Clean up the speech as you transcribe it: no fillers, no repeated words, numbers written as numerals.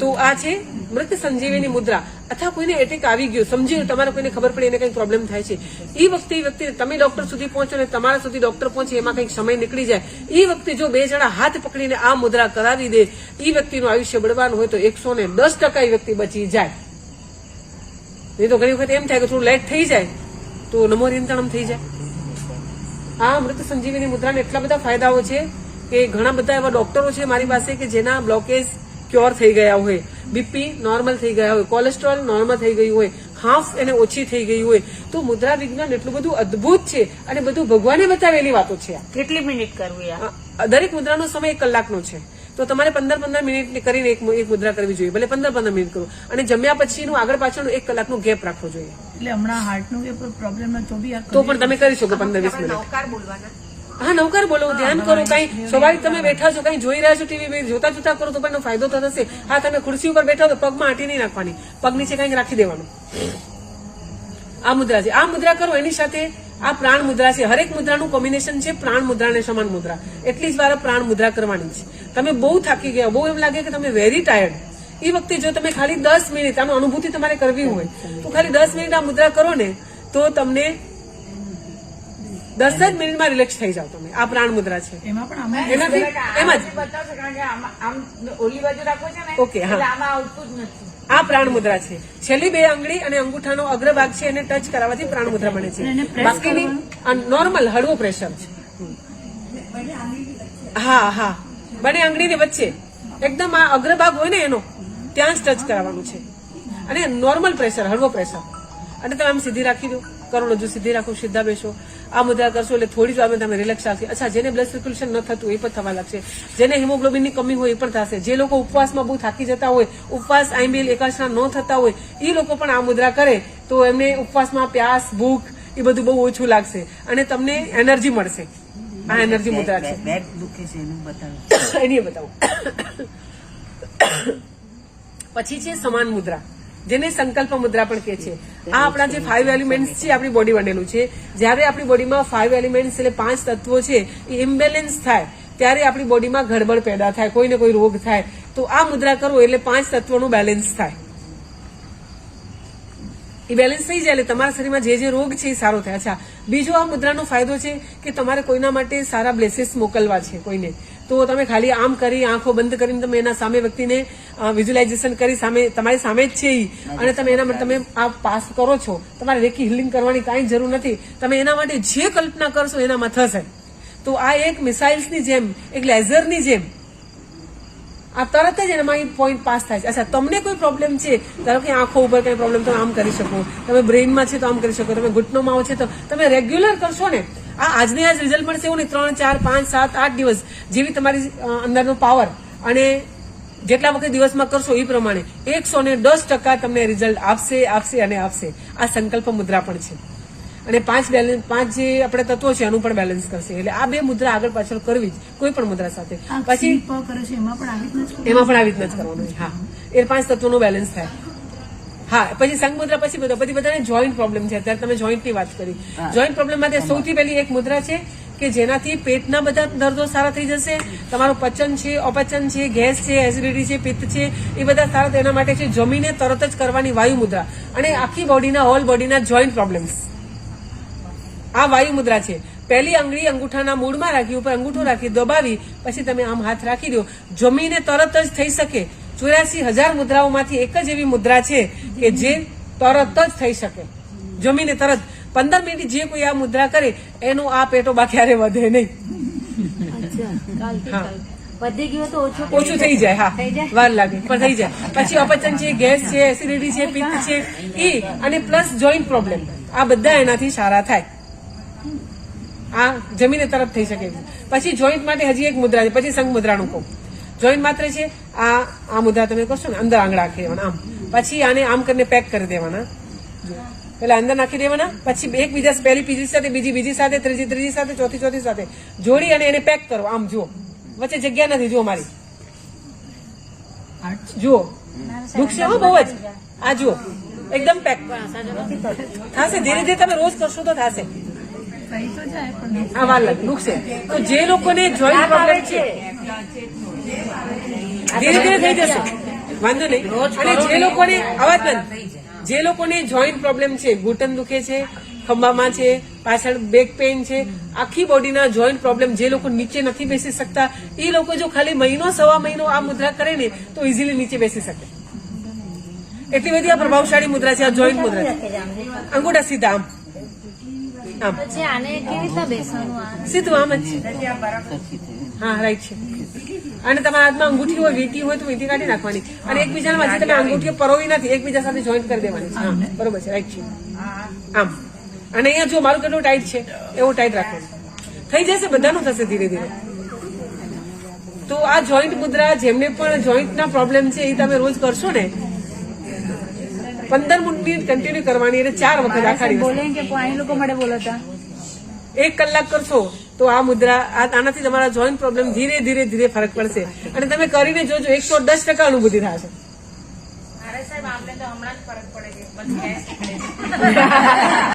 તો આ છે મૃત સંજીવની મુદ્રા. અથવા કોઈને એટેક આવી ગયો, સમજી તમારે કોઈને ખબર પડે એને કંઈક પ્રોબ્લેમ થાય છે, એ વખતે તમે ડોક્ટર સુધી પહોંચો ને તમારા સુધી ડોક્ટર પહોંચે એમાં કંઈક સમય નીકળી જાય, એ વખતે જો બે જણા હાથ પકડીને આ મુદ્રા કરાવી દે, એ વ્યક્તિનું આયુષ્ય બળવાનું હોય તો 110% એ વ્યક્તિ બચી જાય. નહીં તો ઘણી વખત એમ થાય કે થોડું લેટ થઈ જાય તો નમોરિયંતણમ થઈ જાય. આ મૃત સંજીવની મુદ્રાના એટલા બધા ફાયદાઓ છે કે ઘણા બધા એવા ડોક્ટરો છે મારી પાસે કે જેના બ્લોકેજ ક્યોર થઈ ગયા હોય, બીપી નોર્મલ થઈ ગયા હોય, કોલેસ્ટ્રોલ નોર્મલ થઈ ગયું હોય, હાફ એને ઓછી થઈ ગઈ હોય. તો મુદ્રા વિજ્ઞાન એટલું બધું અદભુત છે અને બધું ભગવાને બતાવેલી વાતો છે. કેટલી મિનિટ કરવી? દરેક મુદ્રાનો સમય 1 કલાકનો છે, તો તમારે 15-15 મિનિટ કરીને એક મુદ્રા કરવી જોઈએ. ભલે 15-15 મિનિટ કરો અને જમ્યા પછીનું આગળ પાછળનું 1 કલાકનો ગેપ રાખવો જોઈએ. એટલે હમણાં હાર્ટનો કે પ્રોબ્લેમ તો પણ તમે કરી શકો 15-20 મિનિટ. નવકાર બોલવાના. હા, નવકાર બોલો, ધ્યાન કરો. કઈ સ્વાભાવિક તમે બેઠા છો, કઈ જોઈ રહ્યા છો ટીવી, જોતા જોતા કરો તો પણ ફાયદો થશે. હા, તમે ખુરશી ઉપર બેઠા તો પગમાં આંટી નહીં નાખવાની, પગ નીચે કઈક રાખી દેવાનું. આ મુદ્રા છે. આ મુદ્રા કરો એની સાથે આ પ્રાણ મુદ્રા છે. હરેક મુદ્રાનું કોમ્બિનેશન છે પ્રાણ મુદ્રા અને સમાન મુદ્રા. એટલી જ વાર પ્રાણ મુદ્રા કરવાની છે. તમે બહુ થાકી ગયા, બહુ એમ લાગે કે તમે વેરી ટાયર્ડ, એ વખતે જો તમે ખાલી 10 મિનિટ આનો અનુભૂતિ તમારે કરવી હોય તો ખાલી 10 મિનિટ આ મુદ્રા કરો ને તો તમને 10 જ મિનિટમાં રિલેક્સ થઈ જાવ તમે. આ પ્રાણ મુદ્રા છે. એનાથી એમ જ ઓલી બાજુ રાખો છો ને, ઓકે. હા, આમાં આવતું જ નથી. આ પ્રાણ મુદ્રા છે. છેલ્લી 2 આંગળી અને અંગૂઠાનો અગ્રભાગ છે એને ટચ કરાવવાથી પ્રાણ મુદ્રા બને છે. બાકીની નોર્મલ હળવો પ્રેશર છે. હા હા, બંને આંગળીની વચ્ચે એકદમ આ અગ્રભાગ હોય ને એનો ત્યાં જ ટચ કરાવવાનું છે અને નોર્મલ પ્રેશર, હળવો પ્રેશર. અને તમે આમ સીધી રાખી દો, કરોડરજ્જુ સીધી રાખો, સીધા બેસો. આ મુદ્રા કરશો એટલે થોડી જ વારમાં તમે રિલેક્સ આવશે. અચ્છા, જેને બ્લડ સર્ક્યુલેશન ન થતું એ પણ થવા લાગશે, જેને હિમોગ્લોબિનની કમી હોય એ પણ થશે, જે લોકો ઉપવાસમાં બહુ થાકી જતા હોય, ઉપવાસ આઈબીએલ એકાદશા ન થતા હોય, એ લોકો પણ આ મુદ્રા કરે તો એમને ઉપવાસમાં પ્યાસ, ભૂખ એ બધું બહુ ઓછું લાગશે અને તમને એનર્જી મળશે. આ એનર્જી મુદ્રા છે. બેક દુખે છે એનું બતાવો. એની બતાવો. પછી છે સમાન મુદ્રા, જેને સંકલ્પ મુદ્રા પણ કહે છે. આ આપણા જે 5 એલિમેન્ટ્સ છે આપણી બોડી બનેલું છે. જયારે આપણી બોડીમાં 5 એલિમેન્ટ્સ એટલે 5 તત્વો છે એ ઇમ્બેલેન્સ થાય ત્યારે આપણી બોડીમાં ગડબડ પેદા થાય, કોઈને કોઈ રોગ થાય. તો આ મુદ્રા કરો એટલે 5 તત્વોનું બેલેન્સ થાય. એ બેલેન્સ થઈ જાય એટલે તમારા શરીરમાં જે રોગ છે એ સારો થાય. અચ્છા, બીજો આ મુદ્રાનો ફાયદો છે કે તમારે કોઈના માટે સારા બ્લેસીસ મોકલવા છે કોઈને, તો તમે ખાલી આમ કરી આંખો બંધ કરીને તમે એના સામે વ્યક્તિને વિઝ્યુલાઇઝેશન કરી સામે તમારી સામે જ છે અને તમે એના માટે તમે આ પાસ કરો છો. તમારે રેકી હિલિંગ કરવાની કાંઈ જરૂર નથી. તમે એના માટે જે કલ્પના કરશો એનામાં થશે. તો આ એક મિસાઇલ્સની જેમ, એક લેઝરની જેમ આ તરત જ એનામાં પોઈન્ટ પાસ થાય છે. અચ્છા, તમને કોઈ પ્રોબ્લેમ છે, ધારો કે આંખો ઉપર કઈ પ્રોબ્લેમ, તમે આમ કરી શકો, તમે બ્રેઇનમાં છે તો આમ કરી શકો, તમે ઘૂંટણોમાં છે તો તમે રેગ્યુલર કરશો ને આ આજને આજ રિઝલ્ટ મળશે એવું નહીં. 3, 4, 5, 7, 8 દિવસ જેવી તમારી અંદરનો પાવર અને જેટલા વખત દિવસમાં કરશો એ પ્રમાણે 110% તમને રિઝલ્ટ આપશે અને આપશે. આ સંકલ્પ મુદ્રા પણ છે અને 5 જે આપણે તત્વો છે એનું પણ બેલેન્સ કરશે. એટલે આ 2 મુદ્રા આગળ પાછળ કરવી જ કોઈ પણ મુદ્રા સાથે. પછી એમાં પણ આવી રીતના જ કરવાનું. હા, એ 5 તત્વોનું બેલેન્સ થાય. હા, પછી સંઘ મુદ્રા, પછી બધી બધાને જોઈન્ટ પ્રોબ્લેમ છે. અત્યારે તમે જોઈન્ટની વાત કરી. જોઈન્ટ પ્રોબ્લેમ માટે સૌથી પહેલી એક મુદ્રા છે કે જેનાથી પેટના બધા દર્દો સારા થઈ જશે. તમારું પચન છે, અપચન છે, ગેસ છે, એસિડિટી છે, પિત્ત છે, એ બધા સારા તેના માટે છે. જમીને તરત જ કરવાની વાયુ મુદ્રા અને આખી બોડીના, હોલ બોડીના જોઈન્ટ પ્રોબ્લેમ્સ આ વાયુ મુદ્રા છે. પહેલી આંગળી અંગૂઠાના મૂળમાં રાખી, ઉપર અંગૂઠો રાખી દબાવી પછી તમે આમ હાથ રાખી દો. જમીને તરત જ થઈ શકે. 84,000 મુદ્રાઓમાંથી એક જ એવી મુદ્રા છે કે જે તરત જ થઈ શકે, જમીને તરત. 15 મિનિટ જે કોઈ આ મુદ્રા કરે એનો આ પેટો ક્યારે વધે નહીં. વધી ગયું તો ઓછું થઈ જાય. હા, વાર લાગે પણ થઈ જાય. પછી અપચન છે, ગેસ છે, એસિડિટી છે, પિત્ત છે એ અને પ્લસ જોઈન્ટ પ્રોબ્લેમ, આ બધા એનાથી સારા થાય. આ જમીને તરત થઈ શકે. પછી જોઈન્ટ માટે હજી એક મુદ્રા છે. પછી સંઘ મુદ્રાનું કહું. જોઈન્ટ માત્ર છે આ મુદ્રા તમે કરશો ને અંદર આંગળા નાખી દેવાના આમ, પછી આને આમ કરીને પેક કરી દેવાના. પેલા અંદર નાખી દેવાના, પછી એકબીજા પહેલી બીજી સાથે, બીજી સાથે, ત્રીજી સાથે, ચોથી સાથે જોડી અને એને પેક કરો. આમ જુઓ, વચ્ચે જગ્યા નથી. જુઓ મારી, જુઓ દુખશે બહુ જ. આ જુઓ એકદમ પેક થશે. ધીરે ધીરે તમે રોજ કરશો તો થશે. આ વાર લાગે, દુખશે. તો જે લોકોને જોઈન્ટ પ્રોબ્લેમ છે ધીરે ધીરે થઈ જશે. વાંધો નહીં. અને જે લોકોને અવાજ બંધ, જે લોકોને જોઈન્ટ પ્રોબ્લેમ છે, ઘૂંટણ દુખે છે, ખંભામાં છે, પાછળ બેક પેઇન છે, આખી બોડીના જોઈન્ટ પ્રોબ્લેમ, જે લોકો નીચે નથી બેસી શકતા, એ લોકો જો ખાલી મહિનો સવા મહિનો આ મુદ્રા કરે ને તો ઇઝીલી નીચે બેસી શકે. એટલી બધી આ પ્રભાવશાળી મુદ્રા છે, આ જોઈન્ટ મુદ્રા છે. અંગૂઠા સીધા આમ આમ પછી આને કેવી રીતના બેસવાનું આ સીધું આમ જ છે. હા રાઈટ છે. અને તમારા હાથમાં અંગૂઠી હોય, વીંટી હોય તો વીંટી કાઢી નાખવાની અને એકબીજાના વચ્ચે તમે અંગૂઠીઓ પરોવી નથી, એકબીજા સાથે જોઈન્ટ કરી દેવાની છે. હા બરોબર છે, રાઈટ છે. આમ અને અહીંયા જો મારું કેટલું ટાઈટ છે એવું ટાઈટ રાખવાનું. થઈ જશે, બધાનું થશે ધીરે ધીરે. તો આ જોઈન્ટ મુદ્રા જેમને પણ જોઈન્ટના પ્રોબ્લેમ છે એ તમે રોજ કરશો ને, 15 મિનિટ કન્ટિન્યુ કરવાની એટલે 4 વખત આખા દિવસ. બોલે કે પાણી લોકો માટે બોલતા 1 કલાક કરશો તો આ મુદ્રા આનાથી તમારા જોઈન્ટ પ્રોબ્લેમ ધીરે ધીરે ધીરે ફરક પડશે. અને તમે કરીને જોજો 110% અનુભૂતિ થશે. અરે સાહેબ આમને તો હમણાં જ ફરક પડે છે.